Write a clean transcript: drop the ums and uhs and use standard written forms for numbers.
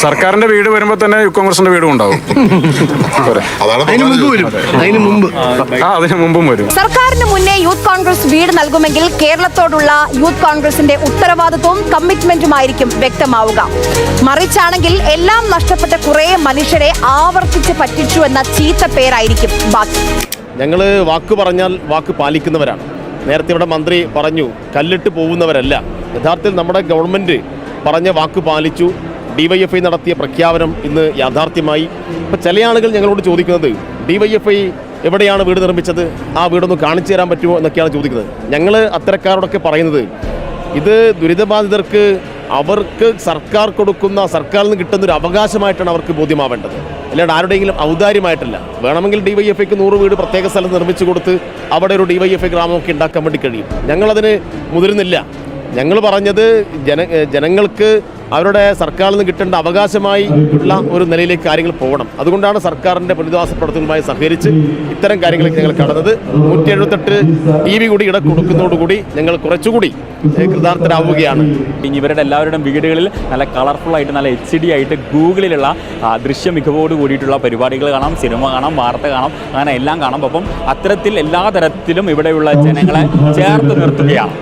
സർക്കാരിന്റെ വീട് വരുമ്പോൾ തന്നെ യൂത്ത് കോൺഗ്രസിന്റെ വീടും ഉണ്ടാവും. അതിന് മുമ്പും വരും. സർക്കാരിന് മുന്നേ യൂത്ത് കോൺഗ്രസ് വീട് നൽകുമെങ്കിൽ കേരളത്തോടുള്ള യൂത്ത് കോൺഗ്രസിന്റെ ഉത്തരവാദിത്വവും കമ്മിറ്റ്മെന്റുമായിരിക്കും വ്യക്തമാവുക. മറിച്ചാണെങ്കിൽ എല്ലാം നഷ്ടപ്പെട്ട കുറെ മനുഷ്യരെ ആവർത്തിച്ച് പറ്റിച്ചു എന്ന ചീത്ത പേരായിരിക്കും ബാക്കി. ഞങ്ങൾ വാക്ക് പറഞ്ഞാൽ വാക്ക് പാലിക്കുന്നവരാണ്. നേരത്തെ ഇവിടെ മന്ത്രി പറഞ്ഞു കല്ലിട്ട് പോകുന്നവരല്ല. യഥാർത്ഥത്തിൽ നമ്മുടെ ഗവൺമെൻറ് പറഞ്ഞ വാക്ക് പാലിച്ചു. DYFI നടത്തിയ പ്രഖ്യാപനം ഇന്ന് യാഥാർത്ഥ്യമായി. ഇപ്പോൾ ചില ആളുകൾ ഞങ്ങളോട് ചോദിക്കുന്നത് DYFI എവിടെയാണ് വീട് നിർമ്മിച്ചത്, ആ വീടൊന്ന് കാണിച്ചു തരാൻ പറ്റുമോ എന്നൊക്കെയാണ് ചോദിക്കുന്നത്. ഞങ്ങൾ അത്തരക്കാരോടൊക്കെ പറയുന്നത് ഇത് ദുരിതബാധിതർക്ക് അവർക്ക് സർക്കാർ കൊടുക്കുന്ന, സർക്കാരിൽ നിന്ന് കിട്ടുന്നൊരു അവകാശമായിട്ടാണ് അവർക്ക് ബോധ്യമാവേണ്ടത്, അല്ലാണ്ട് ആരുടെയെങ്കിലും ഔദാര്യമായിട്ടല്ല. വേണമെങ്കിൽ DYFIക്ക് 100 വീട് പ്രത്യേക സ്ഥലത്ത് നിർമ്മിച്ചു കൊടുത്ത് അവിടെ ഒരു DYFI ഗ്രാമമൊക്കെ ഉണ്ടാക്കാൻ വേണ്ടി കഴിയും. ഞങ്ങളതിന് മുതിരുന്നില്ല. ഞങ്ങൾ പറഞ്ഞത് ജനങ്ങൾക്ക് അവരുടെ സർക്കാരിൽ നിന്ന് കിട്ടേണ്ട അവകാശമായി ഉള്ള ഒരു നിലയിലേക്ക് കാര്യങ്ങൾ പോകണം. അതുകൊണ്ടാണ് സർക്കാരിൻ്റെ പുനരധിവാസ പ്രവർത്തനവുമായി സഹകരിച്ച് ഇത്തരം കാര്യങ്ങളിലേക്ക് ഞങ്ങൾ കടന്നത്. 178 TV കൂടി ഇവിടെ കൊടുക്കുന്നതോടുകൂടി ഞങ്ങൾ കുറച്ചുകൂടി കൃതാർത്ഥരാവുകയാണ്. ഇവരുടെ എല്ലാവരുടെയും വീടുകളിൽ നല്ല കളർഫുള്ളായിട്ട്, നല്ല HD ആയിട്ട് ഗൂഗിളിലുള്ള ദൃശ്യ മികവോട് കൂടിയിട്ടുള്ള പരിപാടികൾ കാണാം, സിനിമ കാണാം, വാർത്ത കാണാം, അങ്ങനെ എല്ലാം കാണാം. അപ്പം അത്തരത്തിൽ എല്ലാ തരത്തിലും ഇവിടെയുള്ള ജനങ്ങളെ ചേർത്ത് നിർത്തുകയാണ്.